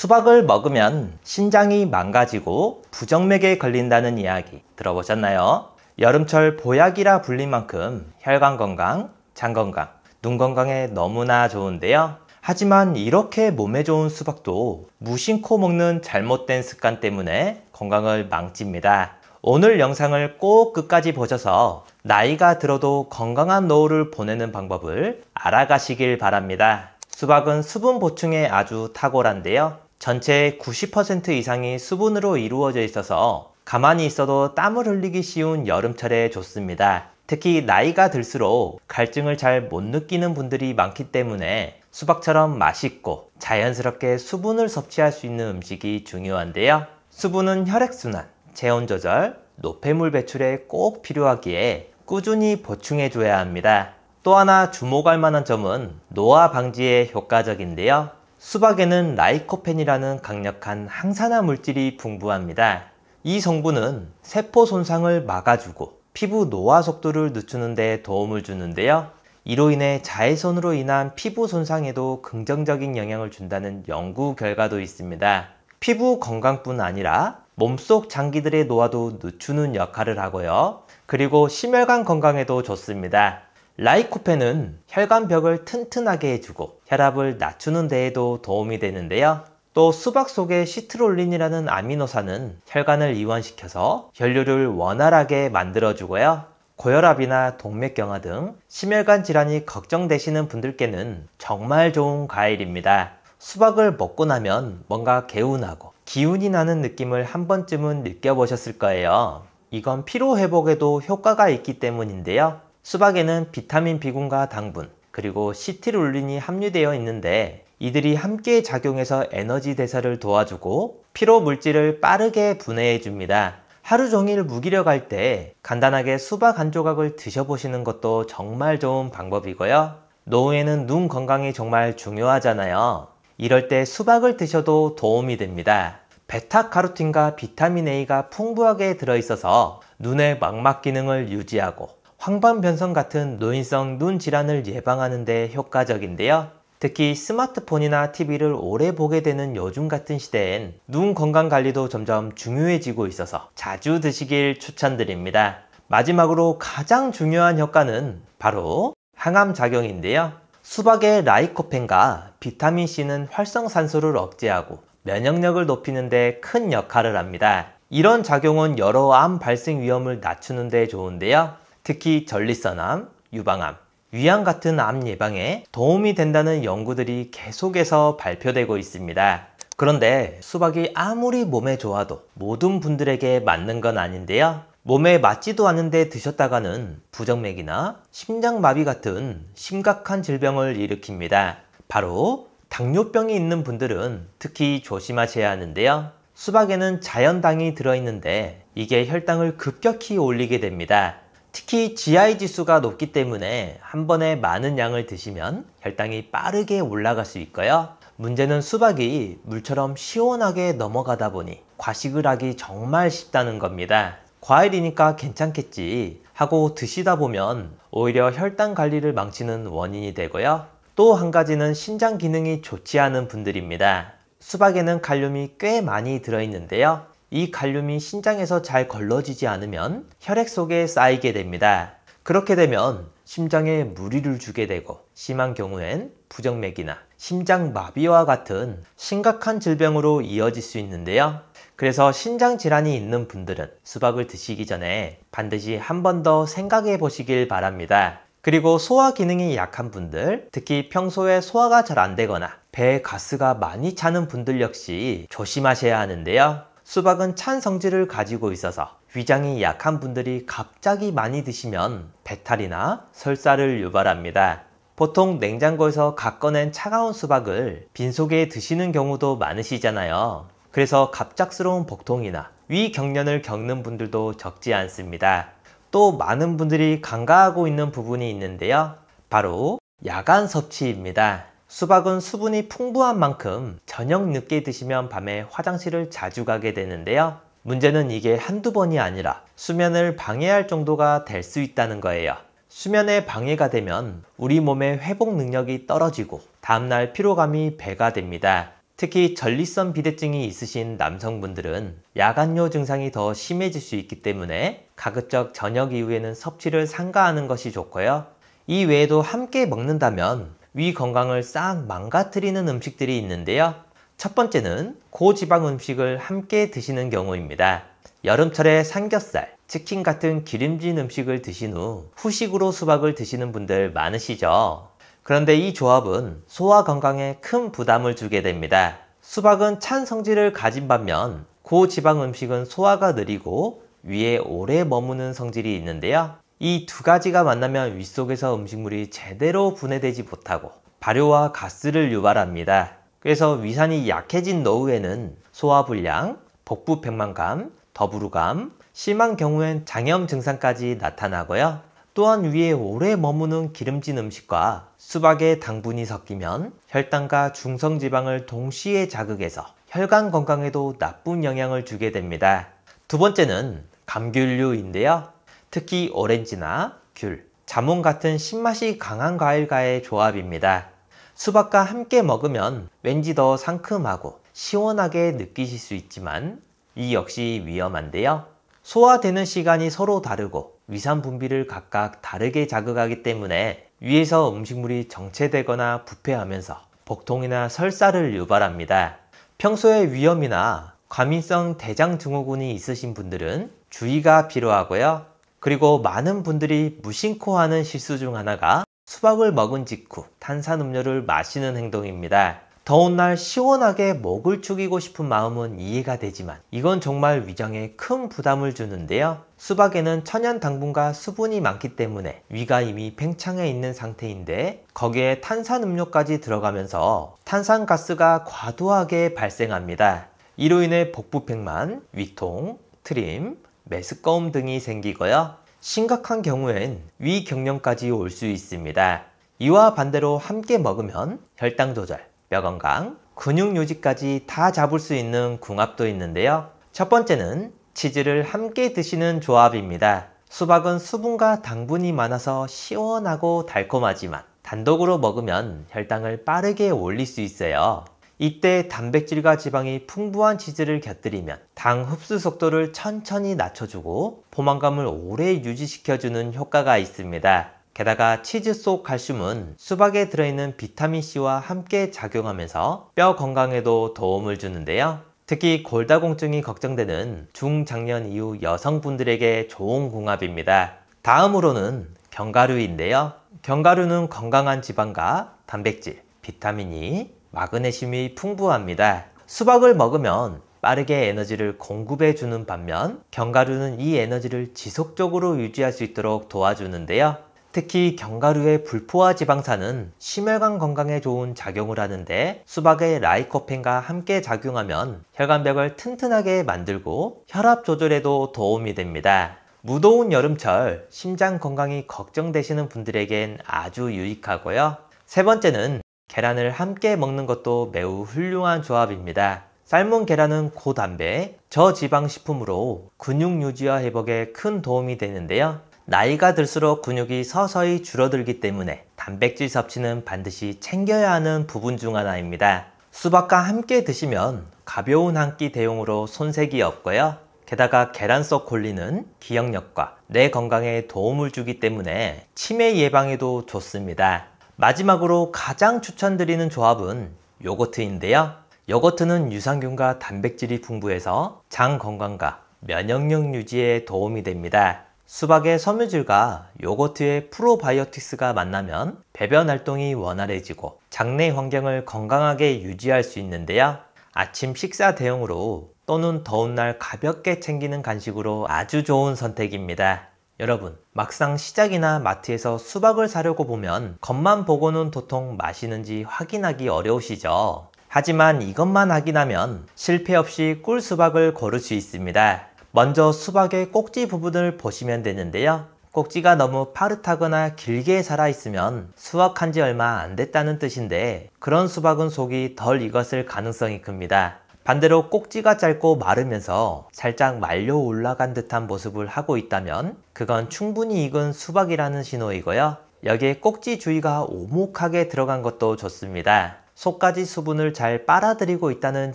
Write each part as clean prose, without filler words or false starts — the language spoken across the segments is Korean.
수박을 먹으면 신장이 망가지고 부정맥에 걸린다는 이야기 들어보셨나요? 여름철 보약이라 불린 만큼 혈관 건강, 장 건강, 눈 건강에 너무나 좋은데요. 하지만 이렇게 몸에 좋은 수박도 무심코 먹는 잘못된 습관 때문에 건강을 망칩니다. 오늘 영상을 꼭 끝까지 보셔서 나이가 들어도 건강한 노후를 보내는 방법을 알아가시길 바랍니다. 수박은 수분 보충에 아주 탁월한데요. 전체의 90% 이상이 수분으로 이루어져 있어서 가만히 있어도 땀을 흘리기 쉬운 여름철에 좋습니다. 특히 나이가 들수록 갈증을 잘 못 느끼는 분들이 많기 때문에 수박처럼 맛있고 자연스럽게 수분을 섭취할 수 있는 음식이 중요한데요. 수분은 혈액순환, 체온 조절, 노폐물 배출에 꼭 필요하기에 꾸준히 보충해 줘야 합니다. 또 하나 주목할 만한 점은 노화 방지에 효과적인데요. 수박에는 라이코펜이라는 강력한 항산화 물질이 풍부합니다. 이 성분은 세포 손상을 막아주고 피부 노화 속도를 늦추는 데 도움을 주는데요. 이로 인해 자외선으로 인한 피부 손상에도 긍정적인 영향을 준다는 연구 결과도 있습니다. 피부 건강뿐 아니라 몸속 장기들의 노화도 늦추는 역할을 하고요. 그리고 심혈관 건강에도 좋습니다. 라이코펜은 혈관벽을 튼튼하게 해주고 혈압을 낮추는 데에도 도움이 되는데요. 또 수박 속의 시트롤린이라는 아미노산은 혈관을 이완시켜서 혈류를 원활하게 만들어주고요. 고혈압이나 동맥경화 등 심혈관 질환이 걱정되시는 분들께는 정말 좋은 과일입니다. 수박을 먹고 나면 뭔가 개운하고 기운이 나는 느낌을 한 번쯤은 느껴보셨을 거예요. 이건 피로 회복에도 효과가 있기 때문인데요. 수박에는 비타민 B군과 당분, 그리고 시트룰린이 함유되어 있는데 이들이 함께 작용해서 에너지 대사를 도와주고 피로 물질을 빠르게 분해해 줍니다. 하루 종일 무기력할 때 간단하게 수박 한 조각을 드셔보시는 것도 정말 좋은 방법이고요. 노후에는 눈 건강이 정말 중요하잖아요. 이럴 때 수박을 드셔도 도움이 됩니다. 베타카로틴과 비타민 A가 풍부하게 들어있어서 눈의 망막 기능을 유지하고 황반변성 같은 노인성 눈 질환을 예방하는 데 효과적인데요. 특히 스마트폰이나 TV를 오래 보게 되는 요즘 같은 시대엔 눈 건강 관리도 점점 중요해지고 있어서 자주 드시길 추천드립니다. 마지막으로 가장 중요한 효과는 바로 항암 작용인데요. 수박의 라이코펜과 비타민C는 활성산소를 억제하고 면역력을 높이는 데 큰 역할을 합니다. 이런 작용은 여러 암 발생 위험을 낮추는 데 좋은데요. 특히 전립선암, 유방암, 위암 같은 암 예방에 도움이 된다는 연구들이 계속해서 발표되고 있습니다. 그런데 수박이 아무리 몸에 좋아도 모든 분들에게 맞는 건 아닌데요. 몸에 맞지도 않은데 드셨다가는 부정맥이나 심장마비 같은 심각한 질병을 일으킵니다. 바로 당뇨병이 있는 분들은 특히 조심하셔야 하는데요. 수박에는 자연당이 들어있는데 이게 혈당을 급격히 올리게 됩니다. 특히 GI 지수가 높기 때문에 한 번에 많은 양을 드시면 혈당이 빠르게 올라갈 수 있고요. 문제는 수박이 물처럼 시원하게 넘어가다 보니 과식을 하기 정말 쉽다는 겁니다. 과일이니까 괜찮겠지 하고 드시다 보면 오히려 혈당 관리를 망치는 원인이 되고요. 또 한 가지는 신장 기능이 좋지 않은 분들입니다. 수박에는 칼륨이 꽤 많이 들어있는데요. 이 칼륨이 신장에서 잘 걸러지지 않으면 혈액 속에 쌓이게 됩니다. 그렇게 되면 심장에 무리를 주게 되고 심한 경우엔 부정맥이나 심장마비와 같은 심각한 질병으로 이어질 수 있는데요. 그래서 신장 질환이 있는 분들은 수박을 드시기 전에 반드시 한 번 더 생각해 보시길 바랍니다. 그리고 소화 기능이 약한 분들, 특히 평소에 소화가 잘 안 되거나 배에 가스가 많이 차는 분들 역시 조심하셔야 하는데요. 수박은 찬 성질을 가지고 있어서 위장이 약한 분들이 갑자기 많이 드시면 배탈이나 설사를 유발합니다. 보통 냉장고에서 갓 꺼낸 차가운 수박을 빈속에 드시는 경우도 많으시잖아요. 그래서 갑작스러운 복통이나 위경련을 겪는 분들도 적지 않습니다. 또 많은 분들이 간과하고 있는 부분이 있는데요. 바로 야간 섭취입니다. 수박은 수분이 풍부한 만큼 저녁 늦게 드시면 밤에 화장실을 자주 가게 되는데요. 문제는 이게 한두 번이 아니라 수면을 방해할 정도가 될 수 있다는 거예요. 수면에 방해가 되면 우리 몸의 회복 능력이 떨어지고 다음날 피로감이 배가 됩니다. 특히 전립선 비대증이 있으신 남성분들은 야간요 증상이 더 심해질 수 있기 때문에 가급적 저녁 이후에는 섭취를 삼가하는 것이 좋고요. 이 외에도 함께 먹는다면 위 건강을 싹 망가뜨리는 음식들이 있는데요. 첫 번째는 고지방 음식을 함께 드시는 경우입니다. 여름철에 삼겹살, 치킨 같은 기름진 음식을 드신 후 후식으로 수박을 드시는 분들 많으시죠? 그런데 이 조합은 소화 건강에 큰 부담을 주게 됩니다. 수박은 찬 성질을 가진 반면 고지방 음식은 소화가 느리고 위에 오래 머무는 성질이 있는데요. 이 두 가지가 만나면 윗속에서 음식물이 제대로 분해되지 못하고 발효와 가스를 유발합니다. 그래서 위산이 약해진 노후에는 소화불량, 복부 백만감, 더부르감, 심한 경우엔 장염 증상까지 나타나고요. 또한 위에 오래 머무는 기름진 음식과 수박의 당분이 섞이면 혈당과 중성지방을 동시에 자극해서 혈관 건강에도 나쁜 영향을 주게 됩니다. 두 번째는 감귤류인데요. 특히 오렌지나 귤, 자몽 같은 신맛이 강한 과일과의 조합입니다. 수박과 함께 먹으면 왠지 더 상큼하고 시원하게 느끼실 수 있지만 이 역시 위험한데요. 소화되는 시간이 서로 다르고 위산 분비를 각각 다르게 자극하기 때문에 위에서 음식물이 정체되거나 부패하면서 복통이나 설사를 유발합니다. 평소에 위염이나 과민성 대장 증후군이 있으신 분들은 주의가 필요하고요. 그리고 많은 분들이 무심코 하는 실수 중 하나가 수박을 먹은 직후 탄산음료를 마시는 행동입니다. 더운 날 시원하게 목을 축이고 싶은 마음은 이해가 되지만 이건 정말 위장에 큰 부담을 주는데요. 수박에는 천연 당분과 수분이 많기 때문에 위가 이미 팽창해 있는 상태인데 거기에 탄산음료까지 들어가면서 탄산가스가 과도하게 발생합니다. 이로 인해 복부팽만, 위통, 트림, 메스꺼움 등이 생기고요. 심각한 경우엔 위경련까지 올 수 있습니다. 이와 반대로 함께 먹으면 혈당 조절, 뼈 건강, 근육 유지까지 다 잡을 수 있는 궁합도 있는데요. 첫 번째는 치즈를 함께 드시는 조합입니다. 수박은 수분과 당분이 많아서 시원하고 달콤하지만 단독으로 먹으면 혈당을 빠르게 올릴 수 있어요. 이때 단백질과 지방이 풍부한 치즈를 곁들이면 당 흡수 속도를 천천히 낮춰주고 포만감을 오래 유지시켜주는 효과가 있습니다. 게다가 치즈 속 칼슘은 수박에 들어있는 비타민C와 함께 작용하면서 뼈 건강에도 도움을 주는데요. 특히 골다공증이 걱정되는 중장년 이후 여성분들에게 좋은 궁합입니다. 다음으로는 견과류인데요. 견과류는 건강한 지방과 단백질, 비타민이, 마그네슘이 풍부합니다. 수박을 먹으면 빠르게 에너지를 공급해주는 반면 견과류는 이 에너지를 지속적으로 유지할 수 있도록 도와주는데요. 특히 견과류의 불포화 지방산은 심혈관 건강에 좋은 작용을 하는데 수박의 라이코펜과 함께 작용하면 혈관벽을 튼튼하게 만들고 혈압 조절에도 도움이 됩니다. 무더운 여름철 심장 건강이 걱정되시는 분들에겐 아주 유익하고요. 세 번째는 계란을 함께 먹는 것도 매우 훌륭한 조합입니다. 삶은 계란은 고단백, 저지방 식품으로 근육 유지와 회복에 큰 도움이 되는데요. 나이가 들수록 근육이 서서히 줄어들기 때문에 단백질 섭취는 반드시 챙겨야 하는 부분 중 하나입니다. 수박과 함께 드시면 가벼운 한 끼 대용으로 손색이 없고요. 게다가 계란 속 콜린은 기억력과 뇌 건강에 도움을 주기 때문에 치매 예방에도 좋습니다. 마지막으로 가장 추천드리는 조합은 요거트인데요. 요거트는 유산균과 단백질이 풍부해서 장 건강과 면역력 유지에 도움이 됩니다. 수박의 섬유질과 요거트의 프로바이오틱스가 만나면 배변 활동이 원활해지고 장내 환경을 건강하게 유지할 수 있는데요. 아침 식사 대용으로 또는 더운 날 가볍게 챙기는 간식으로 아주 좋은 선택입니다. 여러분, 막상 시장이나 마트에서 수박을 사려고 보면 겉만 보고는 도통 맛있는지 확인하기 어려우시죠? 하지만 이것만 확인하면 실패 없이 꿀수박을 고를 수 있습니다. 먼저 수박의 꼭지 부분을 보시면 되는데요. 꼭지가 너무 파릇하거나 길게 살아있으면 수확한 지 얼마 안 됐다는 뜻인데 그런 수박은 속이 덜 익었을 가능성이 큽니다. 반대로 꼭지가 짧고 마르면서 살짝 말려 올라간 듯한 모습을 하고 있다면 그건 충분히 익은 수박이라는 신호이고요. 여기에 꼭지 주위가 오목하게 들어간 것도 좋습니다. 속까지 수분을 잘 빨아들이고 있다는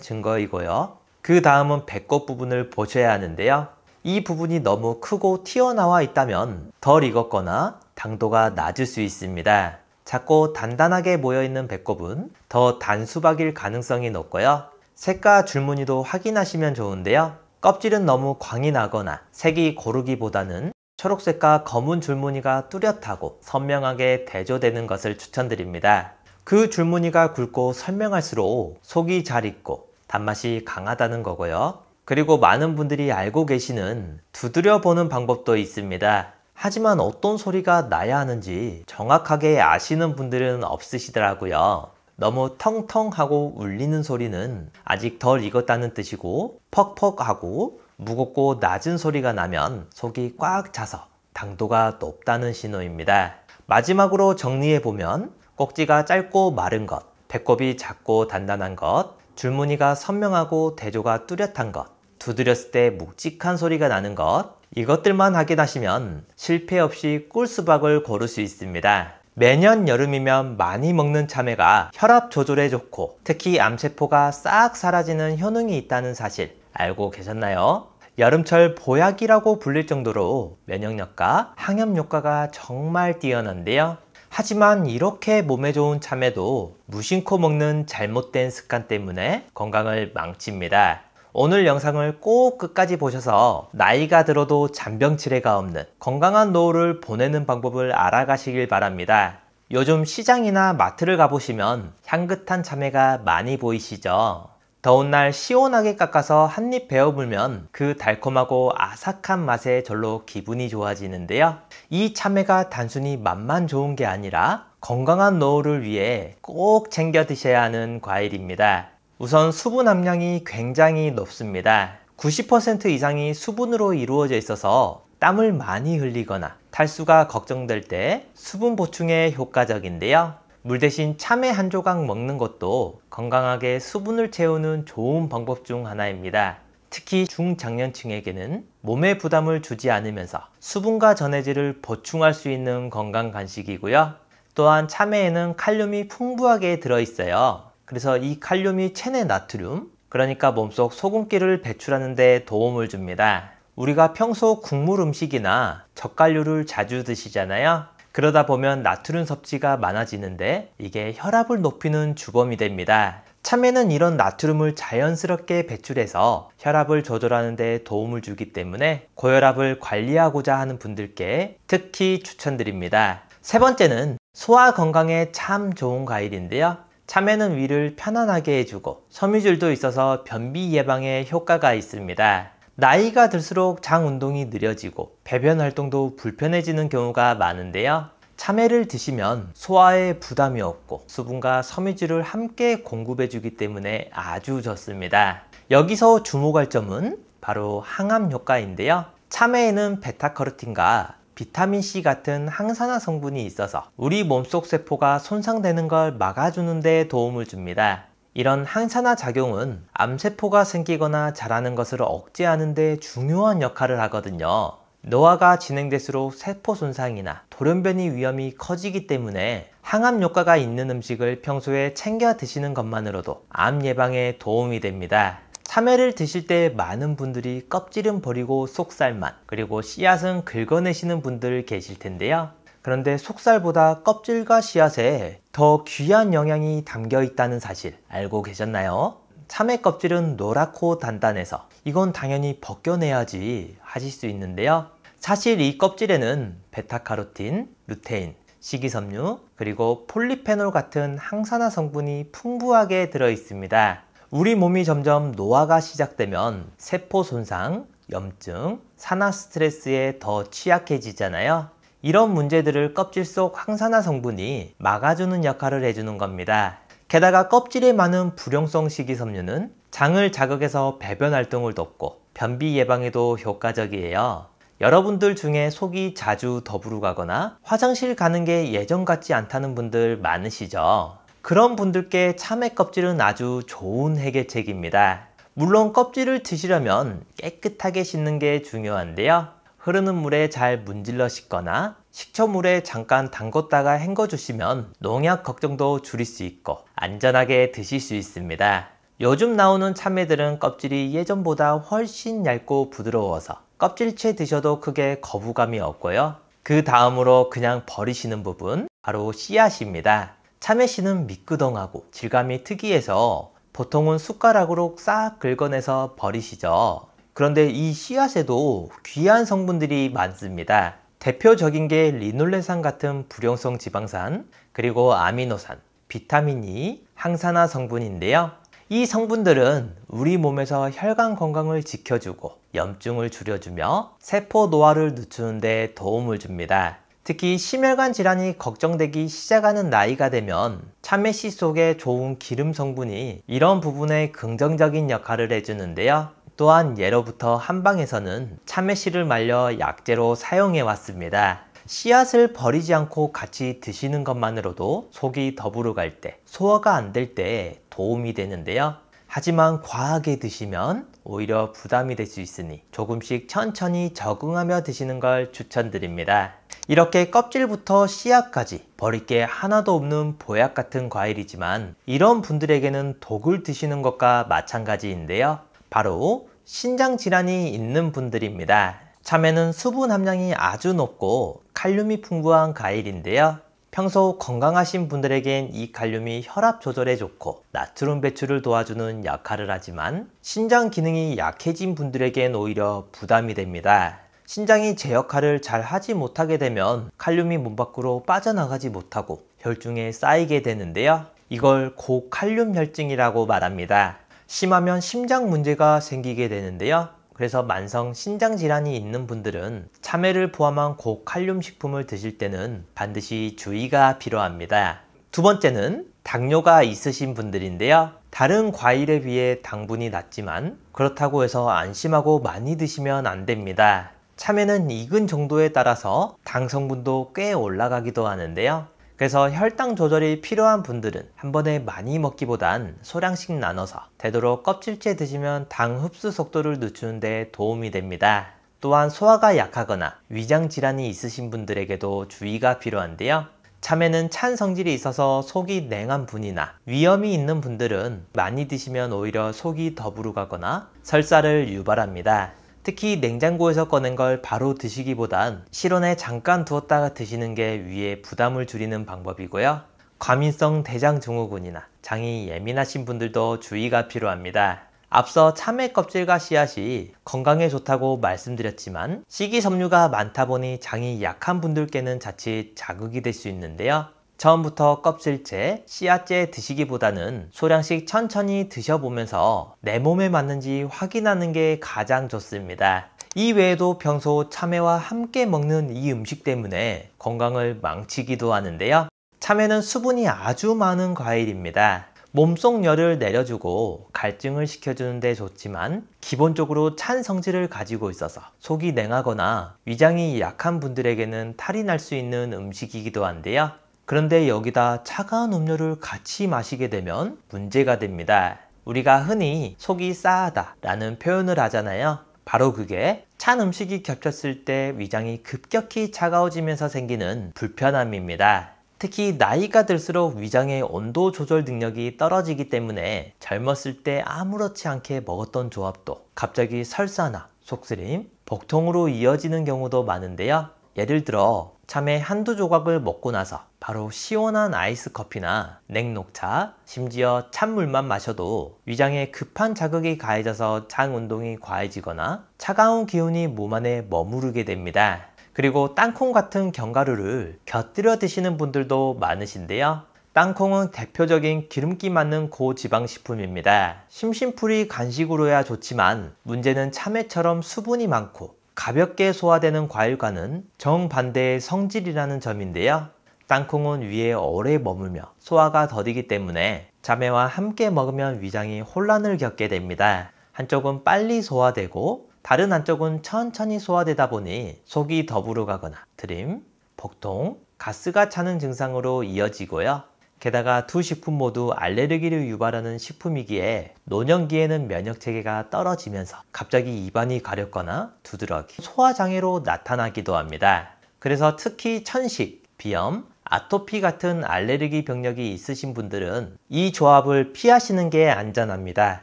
증거이고요. 그 다음은 배꼽 부분을 보셔야 하는데요. 이 부분이 너무 크고 튀어나와 있다면 덜 익었거나 당도가 낮을 수 있습니다. 작고 단단하게 모여있는 배꼽은 더 단수박일 가능성이 높고요. 색과 줄무늬도 확인하시면 좋은데요. 껍질은 너무 광이 나거나 색이 고르기보다는 초록색과 검은 줄무늬가 뚜렷하고 선명하게 대조되는 것을 추천드립니다. 그 줄무늬가 굵고 선명할수록 속이 잘 익고 단맛이 강하다는 거고요. 그리고 많은 분들이 알고 계시는 두드려 보는 방법도 있습니다. 하지만 어떤 소리가 나야 하는지 정확하게 아시는 분들은 없으시더라고요. 너무 텅텅하고 울리는 소리는 아직 덜 익었다는 뜻이고, 퍽퍽하고 무겁고 낮은 소리가 나면 속이 꽉 차서 당도가 높다는 신호입니다. 마지막으로 정리해보면 꼭지가 짧고 마른 것, 배꼽이 작고 단단한 것, 줄무늬가 선명하고 대조가 뚜렷한 것, 두드렸을 때 묵직한 소리가 나는 것, 이것들만 확인하시면 실패 없이 꿀수박을 고를 수 있습니다. 매년 여름이면 많이 먹는 참외가 혈압 조절에 좋고 특히 암세포가 싹 사라지는 효능이 있다는 사실 알고 계셨나요? 여름철 보약이라고 불릴 정도로 면역력과 항염 효과가 정말 뛰어난데요. 하지만 이렇게 몸에 좋은 참외도 무심코 먹는 잘못된 습관 때문에 건강을 망칩니다. 오늘 영상을 꼭 끝까지 보셔서 나이가 들어도 잔병치레가 없는 건강한 노후를 보내는 방법을 알아가시길 바랍니다. 요즘 시장이나 마트를 가보시면 향긋한 참외가 많이 보이시죠? 더운 날 시원하게 깎아서 한 입 베어 물면 그 달콤하고 아삭한 맛에 절로 기분이 좋아지는데요. 이 참외가 단순히 맛만 좋은 게 아니라 건강한 노후를 위해 꼭 챙겨 드셔야 하는 과일입니다. 우선 수분 함량이 굉장히 높습니다. 90% 이상이 수분으로 이루어져 있어서 땀을 많이 흘리거나 탈수가 걱정될 때 수분 보충에 효과적인데요. 물 대신 참외 한 조각 먹는 것도 건강하게 수분을 채우는 좋은 방법 중 하나입니다. 특히 중장년층에게는 몸에 부담을 주지 않으면서 수분과 전해질을 보충할 수 있는 건강 간식이고요. 또한 참외에는 칼륨이 풍부하게 들어있어요. 그래서 이 칼륨이 체내 나트륨, 그러니까 몸속 소금기를 배출하는 데 도움을 줍니다. 우리가 평소 국물 음식이나 젓갈류를 자주 드시잖아요. 그러다 보면 나트륨 섭취가 많아지는데 이게 혈압을 높이는 주범이 됩니다. 참외는 이런 나트륨을 자연스럽게 배출해서 혈압을 조절하는 데 도움을 주기 때문에 고혈압을 관리하고자 하는 분들께 특히 추천드립니다. 세 번째는 소화 건강에 참 좋은 과일인데요. 참외는 위를 편안하게 해주고 섬유질도 있어서 변비 예방에 효과가 있습니다. 나이가 들수록 장 운동이 느려지고 배변 활동도 불편해지는 경우가 많은데요. 참외를 드시면 소화에 부담이 없고 수분과 섬유질을 함께 공급해 주기 때문에 아주 좋습니다. 여기서 주목할 점은 바로 항암 효과인데요. 참외에는 베타카로틴과 비타민C 같은 항산화 성분이 있어서 우리 몸속 세포가 손상되는 걸 막아주는 데 도움을 줍니다. 이런 항산화 작용은 암세포가 생기거나 자라는 것을 억제하는 데 중요한 역할을 하거든요. 노화가 진행될수록 세포 손상이나 돌연변이 위험이 커지기 때문에 항암 효과가 있는 음식을 평소에 챙겨 드시는 것만으로도 암 예방에 도움이 됩니다. 참외를 드실 때 많은 분들이 껍질은 버리고 속살만, 그리고 씨앗은 긁어내시는 분들 계실 텐데요. 그런데 속살보다 껍질과 씨앗에 더 귀한 영양이 담겨 있다는 사실 알고 계셨나요? 참외 껍질은 노랗고 단단해서 이건 당연히 벗겨내야지 하실 수 있는데요. 사실 이 껍질에는 베타카로틴, 루테인, 식이섬유, 그리고 폴리페놀 같은 항산화 성분이 풍부하게 들어 있습니다. 우리 몸이 점점 노화가 시작되면 세포 손상, 염증, 산화 스트레스에 더 취약해지잖아요. 이런 문제들을 껍질 속 항산화 성분이 막아주는 역할을 해주는 겁니다. 게다가 껍질에 많은 불용성 식이섬유는 장을 자극해서 배변 활동을 돕고 변비 예방에도 효과적이에요. 여러분들 중에 속이 자주 더부르 가거나 화장실 가는 게 예전 같지 않다는 분들 많으시죠? 그런 분들께 참외 껍질은 아주 좋은 해결책입니다. 물론 껍질을 드시려면 깨끗하게 씻는 게 중요한데요. 흐르는 물에 잘 문질러 씻거나 식초물에 잠깐 담궜다가 헹궈주시면 농약 걱정도 줄일 수 있고 안전하게 드실 수 있습니다. 요즘 나오는 참외들은 껍질이 예전보다 훨씬 얇고 부드러워서 껍질째 드셔도 크게 거부감이 없고요. 그 다음으로 그냥 버리시는 부분, 바로 씨앗입니다. 참외씨는 미끄덩하고 질감이 특이해서 보통은 숟가락으로 싹 긁어내서 버리시죠. 그런데 이 씨앗에도 귀한 성분들이 많습니다. 대표적인 게 리놀레산 같은 불용성 지방산, 그리고 아미노산, 비타민 E, 항산화 성분인데요. 이 성분들은 우리 몸에서 혈관 건강을 지켜주고 염증을 줄여주며 세포 노화를 늦추는 데 도움을 줍니다. 특히 심혈관 질환이 걱정되기 시작하는 나이가 되면 참외씨 속에 좋은 기름 성분이 이런 부분에 긍정적인 역할을 해주는데요. 또한 예로부터 한방에서는 참외씨를 말려 약재로 사용해 왔습니다. 씨앗을 버리지 않고 같이 드시는 것만으로도 속이 더부르 갈 때, 소화가 안 될 때 도움이 되는데요. 하지만 과하게 드시면 오히려 부담이 될 수 있으니 조금씩 천천히 적응하며 드시는 걸 추천드립니다. 이렇게 껍질부터 씨앗까지 버릴 게 하나도 없는 보약 같은 과일이지만 이런 분들에게는 독을 드시는 것과 마찬가지인데요. 바로 신장 질환이 있는 분들입니다. 참외는 수분 함량이 아주 높고 칼륨이 풍부한 과일인데요. 평소 건강하신 분들에겐 이 칼륨이 혈압 조절에 좋고 나트륨 배출을 도와주는 역할을 하지만 신장 기능이 약해진 분들에겐 오히려 부담이 됩니다. 신장이 제 역할을 잘 하지 못하게 되면 칼륨이 몸 밖으로 빠져나가지 못하고 혈중에 쌓이게 되는데요. 이걸 고칼륨 혈증이라고 말합니다. 심하면 심장 문제가 생기게 되는데요. 그래서 만성 신장 질환이 있는 분들은 참외를 포함한 고칼륨 식품을 드실 때는 반드시 주의가 필요합니다. 두 번째는 당뇨가 있으신 분들인데요. 다른 과일에 비해 당분이 낮지만 그렇다고 해서 안심하고 많이 드시면 안 됩니다. 참외는 익은 정도에 따라서 당 성분도 꽤 올라가기도 하는데요. 그래서 혈당 조절이 필요한 분들은 한 번에 많이 먹기보단 소량씩 나눠서 되도록 껍질째 드시면 당 흡수 속도를 늦추는 데 도움이 됩니다. 또한 소화가 약하거나 위장 질환이 있으신 분들에게도 주의가 필요한데요. 참외는 찬 성질이 있어서 속이 냉한 분이나 위염이 있는 분들은 많이 드시면 오히려 속이 더부르 가거나 설사를 유발합니다. 특히 냉장고에서 꺼낸 걸 바로 드시기보단 실온에 잠깐 두었다가 드시는 게 위에 부담을 줄이는 방법이고요. 과민성 대장증후군이나 장이 예민하신 분들도 주의가 필요합니다. 앞서 참외 껍질과 씨앗이 건강에 좋다고 말씀드렸지만 식이섬유가 많다 보니 장이 약한 분들께는 자칫 자극이 될 수 있는데요. 처음부터 껍질째, 씨앗째 드시기보다는 소량씩 천천히 드셔보면서 내 몸에 맞는지 확인하는 게 가장 좋습니다. 이 외에도 평소 참외와 함께 먹는 이 음식 때문에 건강을 망치기도 하는데요. 참외는 수분이 아주 많은 과일입니다. 몸속 열을 내려주고 갈증을 식혀주는 데 좋지만 기본적으로 찬 성질을 가지고 있어서 속이 냉하거나 위장이 약한 분들에게는 탈이 날 수 있는 음식이기도 한데요. 그런데 여기다 차가운 음료를 같이 마시게 되면 문제가 됩니다. 우리가 흔히 속이 싸하다 라는 표현을 하잖아요. 바로 그게 찬 음식이 겹쳤을 때 위장이 급격히 차가워지면서 생기는 불편함입니다. 특히 나이가 들수록 위장의 온도 조절 능력이 떨어지기 때문에 젊었을 때 아무렇지 않게 먹었던 조합도 갑자기 설사나 속쓰림, 복통으로 이어지는 경우도 많은데요. 예를 들어 참외 한두 조각을 먹고 나서 바로 시원한 아이스 커피나 냉녹차, 심지어 찬물만 마셔도 위장에 급한 자극이 가해져서 장 운동이 과해지거나 차가운 기운이 몸 안에 머무르게 됩니다. 그리고 땅콩 같은 견과류를 곁들여 드시는 분들도 많으신데요. 땅콩은 대표적인 기름기 많은 고지방식품입니다. 심심풀이 간식으로야 좋지만 문제는 참외처럼 수분이 많고 가볍게 소화되는 과일과는 정반대의 성질이라는 점인데요. 땅콩은 위에 오래 머물며 소화가 더디기 때문에 참외와 함께 먹으면 위장이 혼란을 겪게 됩니다. 한쪽은 빨리 소화되고 다른 한쪽은 천천히 소화되다 보니 속이 더부르 가거나 트림, 복통, 가스가 차는 증상으로 이어지고요. 게다가 두 식품 모두 알레르기를 유발하는 식품이기에 노년기에는 면역체계가 떨어지면서 갑자기 입안이 가렵거나 두드러기, 소화장애로 나타나기도 합니다. 그래서 특히 천식, 비염, 아토피 같은 알레르기 병력이 있으신 분들은 이 조합을 피하시는 게 안전합니다.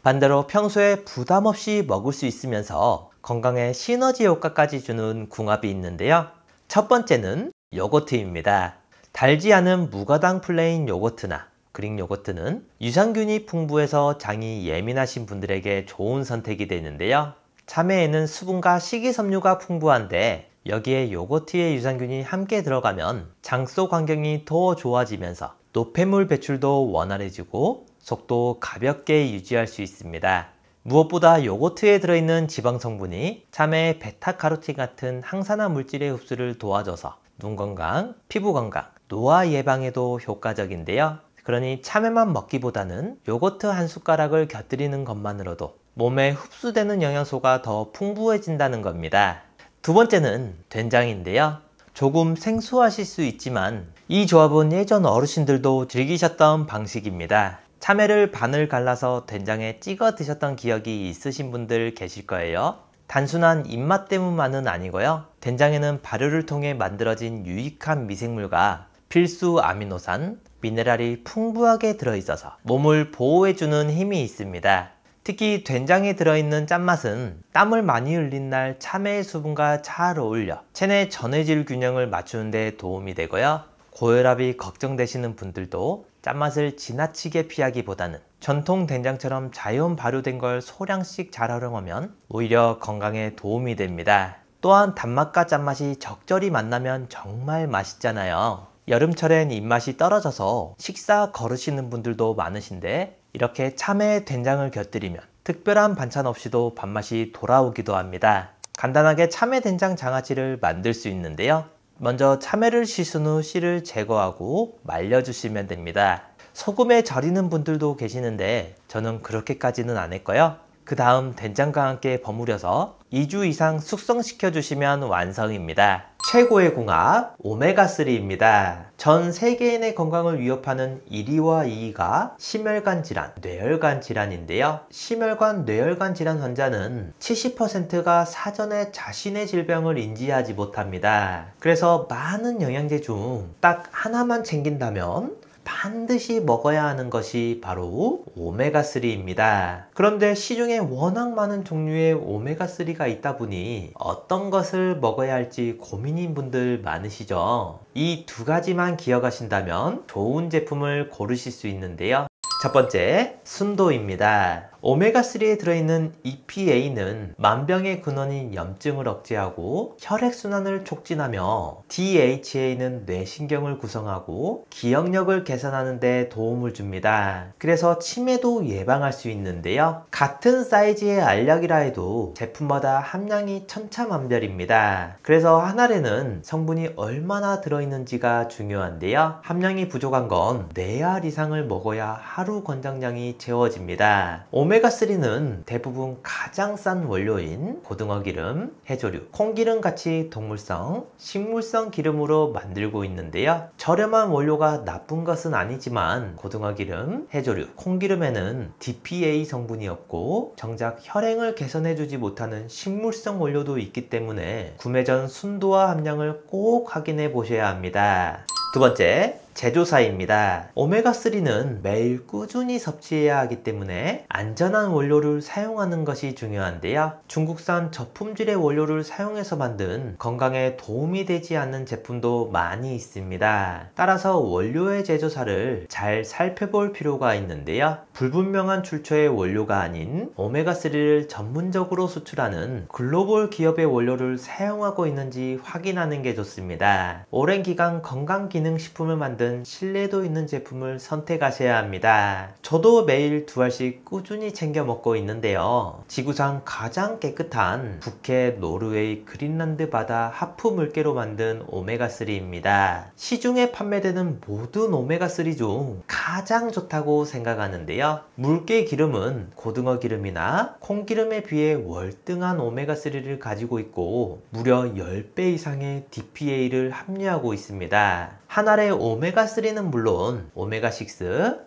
반대로 평소에 부담 없이 먹을 수 있으면서 건강에 시너지 효과까지 주는 궁합이 있는데요. 첫 번째는 요거트입니다. 달지 않은 무가당 플레인 요거트나 그릭 요거트는 유산균이 풍부해서 장이 예민하신 분들에게 좋은 선택이 되는데요. 참외에는 수분과 식이섬유가 풍부한데 여기에 요거트의 유산균이 함께 들어가면 장 속 환경이 더 좋아지면서 노폐물 배출도 원활해지고 속도 가볍게 유지할 수 있습니다. 무엇보다 요거트에 들어있는 지방 성분이 참외의 베타카로틴 같은 항산화 물질의 흡수를 도와줘서 눈 건강, 피부 건강, 노화 예방에도 효과적인데요. 그러니 참외만 먹기보다는 요거트 한 숟가락을 곁들이는 것만으로도 몸에 흡수되는 영양소가 더 풍부해진다는 겁니다. 두 번째는 된장인데요. 조금 생소하실 수 있지만 이 조합은 예전 어르신들도 즐기셨던 방식입니다. 참외를 반을 갈라서 된장에 찍어 드셨던 기억이 있으신 분들 계실 거예요. 단순한 입맛 때문만은 아니고요. 된장에는 발효를 통해 만들어진 유익한 미생물과 필수 아미노산, 미네랄이 풍부하게 들어있어서 몸을 보호해주는 힘이 있습니다. 특히 된장에 들어있는 짠맛은 땀을 많이 흘린 날 참외의 수분과 잘 어울려 체내 전해질 균형을 맞추는 데 도움이 되고요. 고혈압이 걱정되시는 분들도 짠맛을 지나치게 피하기보다는 전통 된장처럼 자연 발효된 걸 소량씩 잘 활용하면 오히려 건강에 도움이 됩니다. 또한 단맛과 짠맛이 적절히 만나면 정말 맛있잖아요. 여름철엔 입맛이 떨어져서 식사 거르시는 분들도 많으신데 이렇게 참외 된장을 곁들이면 특별한 반찬 없이도 밥맛이 돌아오기도 합니다. 간단하게 참외 된장 장아찌를 만들 수 있는데요. 먼저 참외를 씻은 후 씨를 제거하고 말려주시면 됩니다. 소금에 절이는 분들도 계시는데 저는 그렇게까지는 안 했고요. 그 다음 된장과 함께 버무려서 2주 이상 숙성시켜 주시면 완성입니다. 최고의 궁합 오메가3입니다. 전 세계인의 건강을 위협하는 1위와 2위가 심혈관 질환, 뇌혈관 질환인데요. 심혈관, 뇌혈관 질환 환자는 70%가 사전에 자신의 질병을 인지하지 못합니다. 그래서 많은 영양제 중 딱 하나만 챙긴다면 반드시 먹어야 하는 것이 바로 오메가3입니다. 그런데 시중에 워낙 많은 종류의 오메가3가 있다 보니 어떤 것을 먹어야 할지 고민인 분들 많으시죠? 이 두 가지만 기억하신다면 좋은 제품을 고르실 수 있는데요. 첫 번째, 순도입니다. 오메가3에 들어있는 EPA는 만병의 근원인 염증을 억제하고 혈액순환을 촉진하며 DHA는 뇌신경을 구성하고 기억력을 개선하는 데 도움을 줍니다. 그래서 치매도 예방할 수 있는데요. 같은 사이즈의 알약이라 해도 제품마다 함량이 천차만별입니다. 그래서 한 알에는 성분이 얼마나 들어있는지가 중요한데요. 함량이 부족한 건 4알 이상을 먹어야 하루 권장량이 채워집니다. 오메가3는 대부분 가장 싼 원료인 고등어 기름, 해조류, 콩기름 같이 동물성, 식물성 기름으로 만들고 있는데요. 저렴한 원료가 나쁜 것은 아니지만 고등어 기름, 해조류, 콩기름에는 DPA 성분이 없고 정작 혈행을 개선해주지 못하는 식물성 원료도 있기 때문에 구매 전 순도와 함량을 꼭 확인해 보셔야 합니다. 두 번째, 제조사입니다. 오메가3는 매일 꾸준히 섭취해야 하기 때문에 안전한 원료를 사용하는 것이 중요한데요. 중국산 저품질의 원료를 사용해서 만든 건강에 도움이 되지 않는 제품도 많이 있습니다. 따라서 원료의 제조사를 잘 살펴볼 필요가 있는데요. 불분명한 출처의 원료가 아닌 오메가3를 전문적으로 수출하는 글로벌 기업의 원료를 사용하고 있는지 확인하는 게 좋습니다. 오랜 기간 건강기능식품을 만든 신뢰도 있는 제품을 선택하셔야 합니다. 저도 매일 2알씩 꾸준히 챙겨 먹고 있는데요. 지구상 가장 깨끗한 북해, 노르웨이, 그린란드 바다 하프 물개로 만든 오메가3입니다. 시중에 판매되는 모든 오메가3 중 가장 좋다고 생각하는데요. 물개 기름은 고등어 기름이나 콩기름에 비해 월등한 오메가3를 가지고 있고 무려 10배 이상의 DPA를 함유하고 있습니다. 한 알의 오메가3는 물론 오메가6,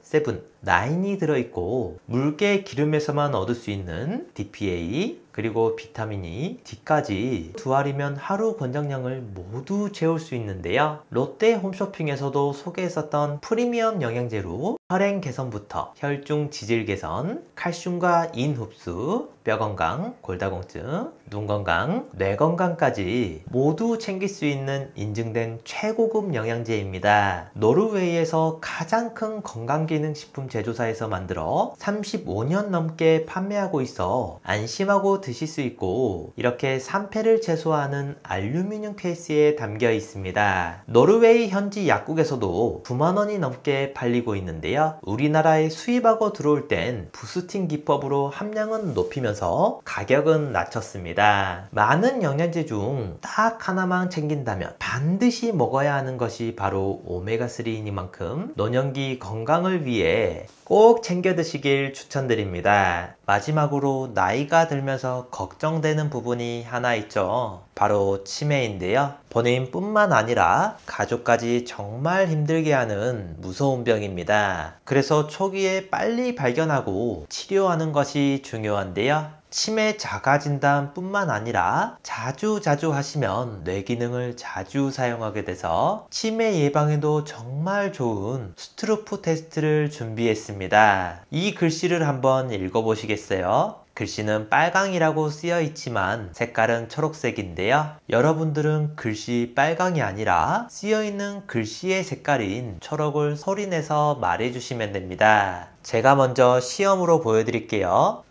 7, 나인이 들어있고 물개 기름에서만 얻을 수 있는 DPA 그리고 비타민 E, D까지 두 알이면 하루 권장량을 모두 채울 수 있는데요. 롯데 홈쇼핑에서도 소개했었던 프리미엄 영양제로 혈행 개선부터 혈중 지질 개선, 칼슘과 인 흡수, 뼈 건강, 골다공증, 눈 건강, 뇌 건강까지 모두 챙길 수 있는 인증된 최고급 영양제입니다. 노르웨이에서 가장 큰 건강기능식품 제조사에서 만들어 35년 넘게 판매하고 있어 안심하고 드실 수 있고 이렇게 산패를 최소화하는 알루미늄 케이스에 담겨 있습니다. 노르웨이 현지 약국에서도 9만 원이 넘게 팔리고 있는데요. 우리나라에 수입하고 들어올 땐 부스팅 기법으로 함량은 높이면서 가격은 낮췄습니다. 많은 영양제 중 딱 하나만 챙긴다면 반드시 먹어야 하는 것이 바로 오메가3이니만큼 노년기 건강을 위해 꼭 챙겨 드시길 추천드립니다. 마지막으로 나이가 들면서 걱정되는 부분이 하나 있죠. 바로 치매인데요. 본인뿐만 아니라 가족까지 정말 힘들게 하는 무서운 병입니다. 그래서 초기에 빨리 발견하고 치료하는 것이 중요한데요. 치매 자가진단 뿐만 아니라 자주 하시면 뇌기능을 자주 사용하게 돼서 치매 예방에도 정말 좋은 스트루프 테스트를 준비했습니다. 이 글씨를 한번 읽어보시겠어요? 글씨는 빨강이라고 쓰여 있지만 색깔은 초록색인데요. 여러분들은 글씨 빨강이 아니라 쓰여 있는 글씨의 색깔인 초록을 소리내서 말해주시면 됩니다. 제가 먼저 시험으로 보여드릴게요.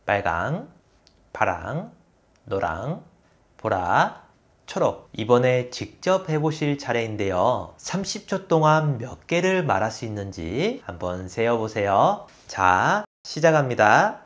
빨강, 파랑, 노랑, 보라, 초록. 이번에 직접 해보실 차례인데요. 30초 동안 몇 개를 말할 수 있는지 한번 세어보세요. 자, 시작합니다.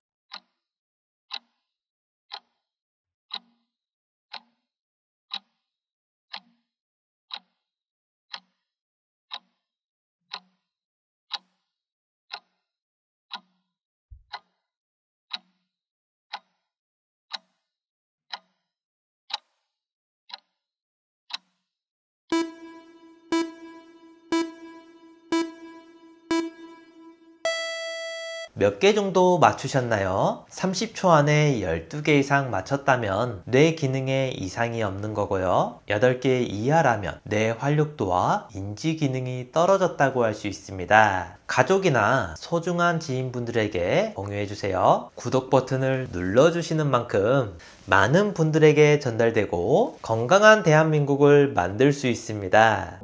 몇 개 정도 맞추셨나요? 30초 안에 12개 이상 맞췄다면 뇌 기능에 이상이 없는 거고요. 8개 이하라면 뇌 활력도와 인지 기능이 떨어졌다고 할 수 있습니다. 가족이나 소중한 지인분들에게 공유해주세요. 구독 버튼을 눌러주시는 만큼 많은 분들에게 전달되고 건강한 대한민국을 만들 수 있습니다.